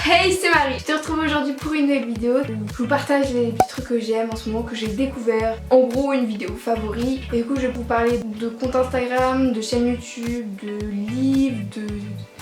Hey, c'est Marie. Je te retrouve aujourd'hui pour une nouvelle vidéo. Je vous partage les petits trucs que j'aime en ce moment, que j'ai découvert. En gros, une vidéo favori. Et du coup, je vais vous parler de compte Instagram, de chaîne YouTube, de livres, de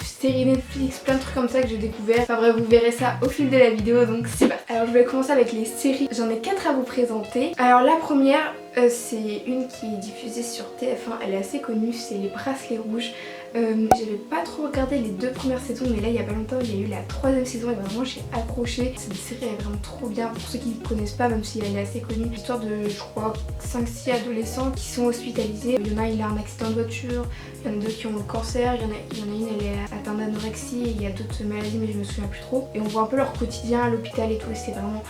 séries Netflix, plein de trucs comme ça que j'ai découvert. Enfin bref, vous verrez ça au fil de la vidéo, donc c'est parti. Alors je vais commencer avec les séries. J'en ai 4 à vous présenter. Alors la première, c'est une qui est diffusée sur TF1. Elle est assez connue, c'est Les Bracelets Rouges. J'avais pas trop regardé les 2 premières saisons, mais là il y a pas longtemps il y a eu la 3ème saison et vraiment j'ai accroché. Cette série est vraiment trop bien pour ceux qui ne connaissent pas, même si elle est assez connue. L'histoire de, je crois, 5-6 adolescents qui sont hospitalisés. Il y en a, il a un accident de voiture, il y en a 2 qui ont le cancer, il y en a une, elle est atteinte d'anorexie, et il y a d'autres maladies mais je me souviens plus trop. Et on voit un peu leur quotidien à l'hôpital et tout, et c'est vraiment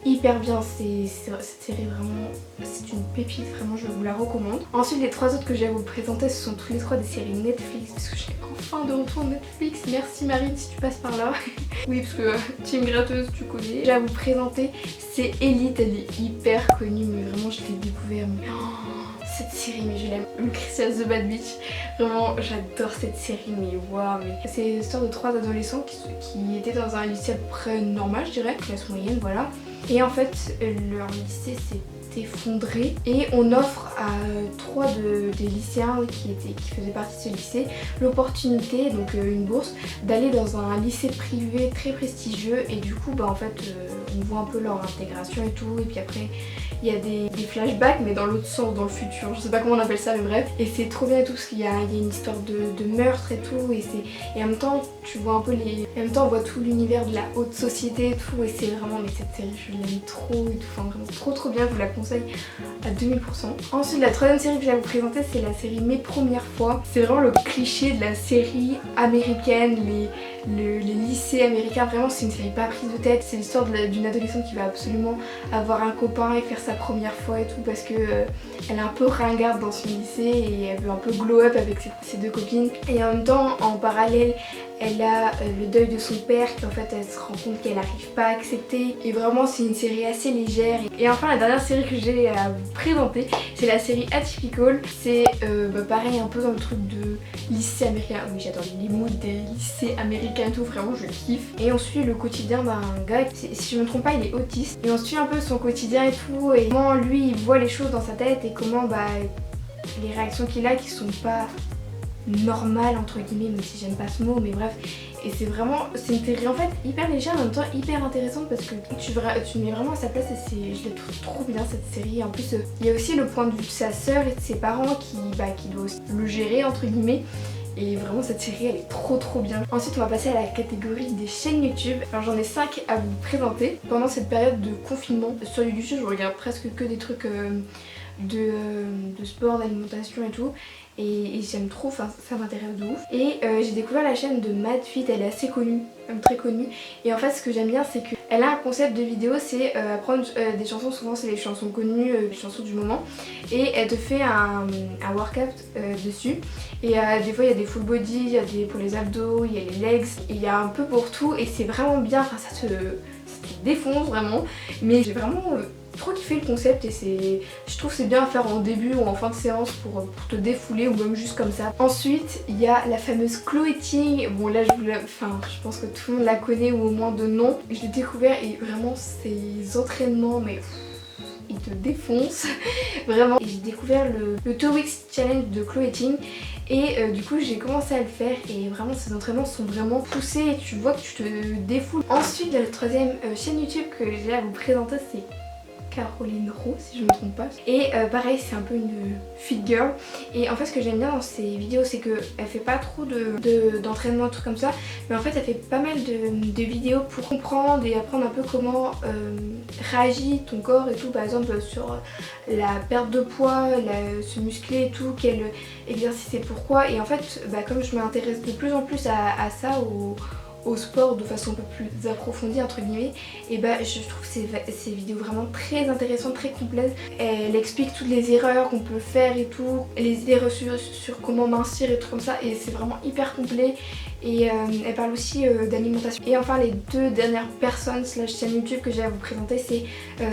hyper bien. Cette série vraiment, c'est une pépite, vraiment je vous la recommande. Ensuite les 3 autres que j'ai à vous présenter, ce sont tous les 3 des séries Netflix, parce que j'ai enfin de retour Netflix. Merci Marine si tu passes par là. Oui, parce que team gratteuse tu connais. J'ai à vous présenter, c'est Elite. Elle est hyper connue mais vraiment je l'ai découvert, mais cette série, mais je l'aime. Lucretia The Bad Bitch, vraiment j'adore cette série, mais waouh. Mais c'est l'histoire de 3 adolescents qui étaient dans un lycée à peu près normal, je dirais, classe moyenne, voilà. Et en fait leur lycée s'est effondré et on offre à 3 des lycéens qui faisaient partie de ce lycée l'opportunité, donc une bourse, d'aller dans un lycée privé très prestigieux. Et du coup en fait on voit un peu leur intégration et tout, et puis après il y a des flashbacks mais dans l'autre sens, dans le futur, je sais pas comment on appelle ça, mais bref. Et c'est trop bien et tout parce qu'il y a une histoire de meurtre et tout, et en même temps tu vois un peu en même temps on voit tout l'univers de la haute société et tout, et c'est vraiment, mais cette série je l'aime trop et tout, enfin vraiment trop bien, je vous la conseille à 2000%. Ensuite la 3ème série que j'ai à vous présenter, c'est la série Mes Premières Fois. C'est vraiment le cliché de la série américaine, les lycées américains, vraiment c'est une série pas prise de tête. C'est l'histoire d'une adolescente qui va absolument avoir un copain et faire sa première fois et tout, parce que elle est un peu ringarde dans son lycée et elle veut un peu glow up avec ses 2 copines. Et en même temps, en parallèle, elle a le deuil de son père qu'en fait elle se rend compte qu'elle n'arrive pas à accepter. Et vraiment c'est une série assez légère. Et enfin la dernière série que j'ai à vous présenter, c'est la série Atypical. C'est pareil, un peu dans le truc de lycée américain. Oui, j'adore les moods des lycées américains et tout, vraiment je kiffe. Et on suit le quotidien d'un gars, si je me trompe pas il est autiste. Et on suit un peu son quotidien et tout, et comment lui il voit les choses dans sa tête, et comment les réactions qu'il a qui sont pas normale entre guillemets, même si j'aime pas ce mot, mais bref. Et c'est une série en fait hyper légère, en même temps hyper intéressante, parce que tu mets vraiment à sa place, et je la trouve trop bien cette série. En plus il y a aussi le point de vue de sa sœur et de ses parents qui doivent aussi le gérer entre guillemets. Et vraiment cette série elle est trop bien. Ensuite on va passer à la catégorie des chaînes YouTube. Alors j'en ai 5 à vous présenter. Pendant cette période de confinement sur YouTube, je regarde presque que des trucs de sport, d'alimentation et tout, et j'aime trop, enfin ça m'intéresse de ouf. Et j'ai découvert la chaîne de Madfit, elle est assez connue, même très connue, et en fait ce que j'aime bien c'est qu'elle a un concept de vidéo, c'est apprendre des chansons, souvent c'est les chansons connues, les chansons du moment, et elle te fait un workout dessus. Et des fois il y a des full body, il y a pour les abdos, il y a les legs, et il y a un peu pour tout, et c'est vraiment bien, enfin ça te défonce vraiment. Mais j'ai vraiment trop kiffé le concept, et je trouve c'est bien à faire en début ou en fin de séance pour te défouler, ou même juste comme ça. Ensuite il y a la fameuse Chloé Ting. Bon là je pense que tout le monde la connaît, ou au moins de nom. Je l'ai découvert et vraiment ses entraînements, mais il te défonce vraiment. Et j'ai découvert le 2 Weeks Challenge de Chloé Ting, et du coup j'ai commencé à le faire, et vraiment ces entraînements sont vraiment poussés et tu vois que tu te défoules. Ensuite la 3ème chaîne YouTube que j'ai à vous présenter, c'est Caroline Rowe si je me trompe pas, et pareil c'est un peu une fit girl. Et en fait ce que j'aime bien dans ses vidéos, c'est qu'elle fait pas trop d'entraînement, trucs comme ça, mais en fait elle fait pas mal de vidéos pour comprendre et apprendre un peu comment réagit ton corps et tout, par exemple sur la perte de poids, se muscler et tout, quel exercice et pourquoi. Et en fait comme je m'intéresse de plus en plus à ça, au sport de façon un peu plus approfondie entre guillemets, et je trouve ces vidéos vraiment très intéressantes, très complètes. Elle explique toutes les erreurs qu'on peut faire et tout, les idées reçues sur comment mincir et tout comme ça, et c'est vraiment hyper complet. Et elle parle aussi d'alimentation. Et enfin les 2 dernières personnes slash chaîne YouTube que j'ai à vous présenter, c'est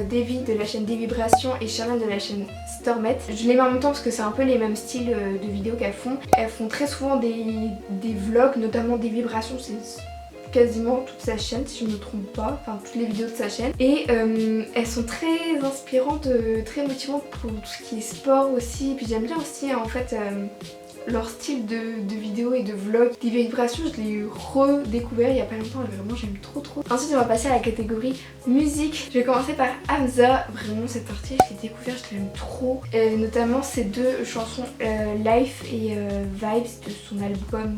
Davy de la chaîne Des Vibrations et Charlène de la chaîne Stormette. Je les mets en même temps parce que c'est un peu les mêmes styles de vidéos qu'elles font. Elles font très souvent des vlogs, notamment Des Vibrations, c'est quasiment toute sa chaîne si je ne me trompe pas, enfin toutes les vidéos de sa chaîne. Et elles sont très inspirantes, très motivantes pour tout ce qui est sport aussi. Et puis j'aime bien aussi en fait leur style de vidéo et de vlog. Des vibrations, je l'ai redécouvert il y a pas longtemps et vraiment j'aime trop. Ensuite on va passer à la catégorie musique. Je vais commencer par Hamza. Vraiment cet artiste je l'ai découvert, je l'aime trop. Notamment ces deux chansons Life et Vibes de son album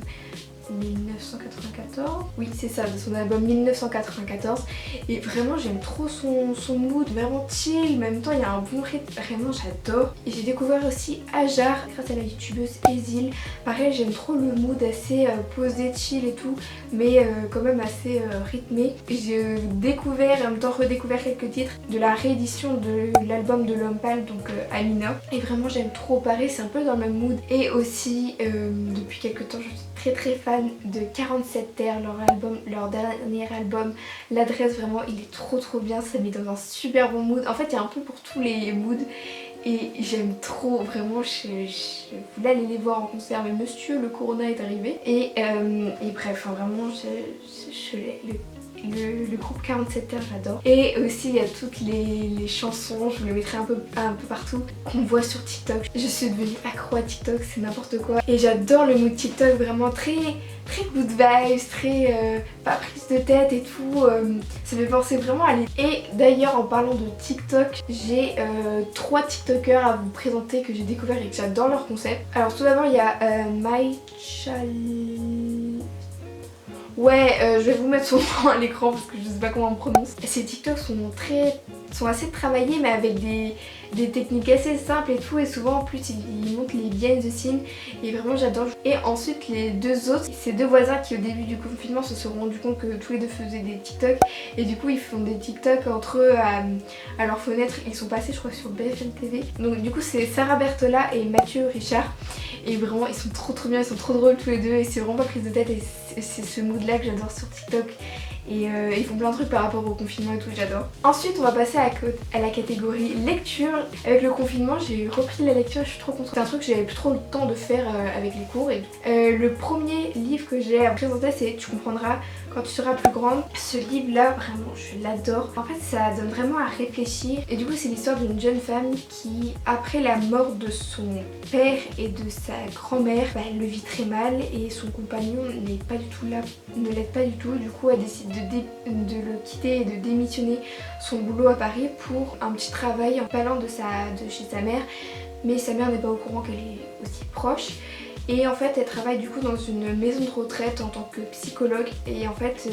1994. Oui c'est ça, de son album 1994. Et vraiment j'aime trop son mood, vraiment chill, en même temps il y a un bon rythme, vraiment j'adore. Et j'ai découvert aussi Ajar grâce à la youtubeuse Ezil. Pareil j'aime trop le mood assez posé, chill et tout, mais quand même assez rythmé. J'ai découvert et en même temps redécouvert quelques titres de la réédition de l'album de L'Homme Pâle, donc Amina. Et vraiment j'aime trop, pareil c'est un peu dans le même mood. Et aussi depuis quelques temps je suis très fan de 47 Terre, leur dernier album. L'adresse vraiment il est trop bien, ça met dans un super bon mood. En fait il y a un peu pour tous les moods et j'aime trop, vraiment je voulais aller les voir en concert mais monsieur le corona est arrivé et bref enfin, vraiment le groupe 47 Terre j'adore. Et aussi il y a toutes les chansons, je vous les mettrai un peu partout, qu'on voit sur TikTok. Je suis devenue accro à TikTok, c'est n'importe quoi. Et j'adore le mood TikTok, vraiment très good vibes, très pas prise de tête et tout. Ça me fait penser vraiment à Et d'ailleurs en parlant de TikTok, j'ai 3 TikTokers à vous présenter que j'ai découvert et que j'adore leur concept. Alors tout d'abord il y a je vais vous mettre son nom à l'écran parce que je sais pas comment on prononce. Ces TikToks sont assez travaillés mais avec des techniques assez simples et tout, et souvent en plus ils montrent les behind the scenes et vraiment j'adore. Et ensuite les deux autres, c'est deux voisins qui au début du confinement se sont rendus compte que tous les deux faisaient des TikTok et du coup ils font des TikTok entre eux à leur fenêtre. Ils sont passés je crois sur BFM TV. Donc du coup c'est Sarah Bertola et Mathieu Richard et vraiment ils sont trop bien, ils sont trop drôles tous les deux et c'est vraiment pas prise de tête et c'est ce mood là que j'adore sur TikTok. Et ils font plein de trucs par rapport au confinement et tout, j'adore. Ensuite on va passer à la catégorie lecture. Avec le confinement j'ai repris la lecture et je suis trop contente. C'est un truc que j'avais plus trop le temps de faire avec les cours et tout. Le premier livre que j'ai à présenter c'est Tu comprendras quand tu seras plus grande. Ce livre là vraiment je l'adore. En fait ça donne vraiment à réfléchir et du coup c'est l'histoire d'une jeune femme qui après la mort de son père et de sa grand-mère elle le vit très mal et son compagnon n'est pas du tout là, ne l'aide pas du tout. Du coup elle décide de le quitter et de démissionner son boulot à Paris pour un petit travail en parlant de chez sa mère, mais sa mère n'est pas au courant qu'elle est aussi proche. Et en fait elle travaille du coup dans une maison de retraite en tant que psychologue et en fait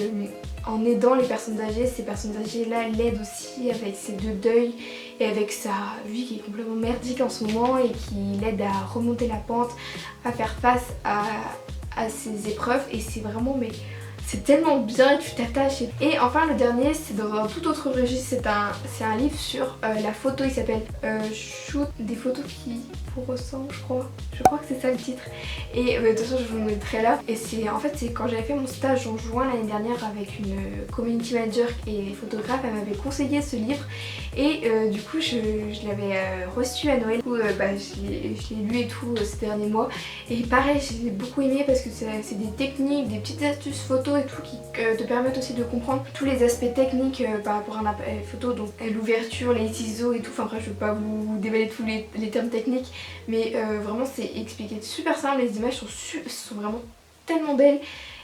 en aidant les personnes âgées, ces personnes âgées là l'aident aussi avec ses deux deuils et avec sa vie qui est complètement merdique en ce moment et qui l'aide à remonter la pente, à faire face à ses épreuves et c'est vraiment c'est tellement bien et tu t'attaches. Et enfin le dernier c'est dans un tout autre registre, c'est un livre sur la photo, il s'appelle Shoot des photos qui vous ressemblent je crois que c'est ça le titre. Et de toute façon je vous le mettrai là. Et en fait c'est quand j'avais fait mon stage en juin l'année dernière avec une community manager et photographe, elle m'avait conseillé ce livre et du coup je l'avais reçu à Noël. Du coup je l'ai lu et tout ces derniers mois et pareil j'ai beaucoup aimé parce que c'est des techniques, des petites astuces photos et tout qui te permettent aussi de comprendre tous les aspects techniques par rapport à un appareil photo, donc l'ouverture, les ISO et tout. Enfin bref je vais pas vous déballer tous les termes techniques mais vraiment c'est expliqué super simple, les images sont vraiment tellement belles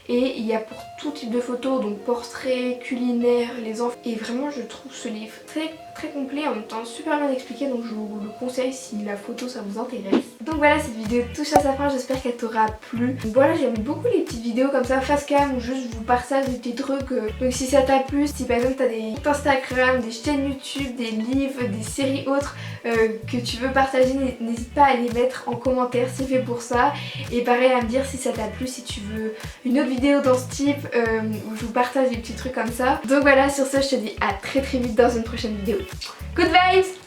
et il y a pour tout type de photos, donc portraits, culinaires, les enfants, et vraiment je trouve ce livre très complet, en même temps super bien expliqué, donc je vous le conseille si la photo ça vous intéresse. Donc voilà, cette vidéo touche à sa fin, j'espère qu'elle t'aura plu. Donc voilà, j'aime beaucoup les petites vidéos comme ça face cam où juste je vous partage des petits trucs. Donc si ça t'a plu, si par exemple t'as des comptes Instagram, des chaînes YouTube, des livres, des séries autres que tu veux partager, n'hésite pas à les mettre en commentaire, c'est fait pour ça. Et pareil à me dire si ça t'a plu, si tu veux une autre vidéo dans ce type où je vous partage des petits trucs comme ça. Donc voilà, sur ce je te dis à très vite dans une prochaine vidéo. Good vibes!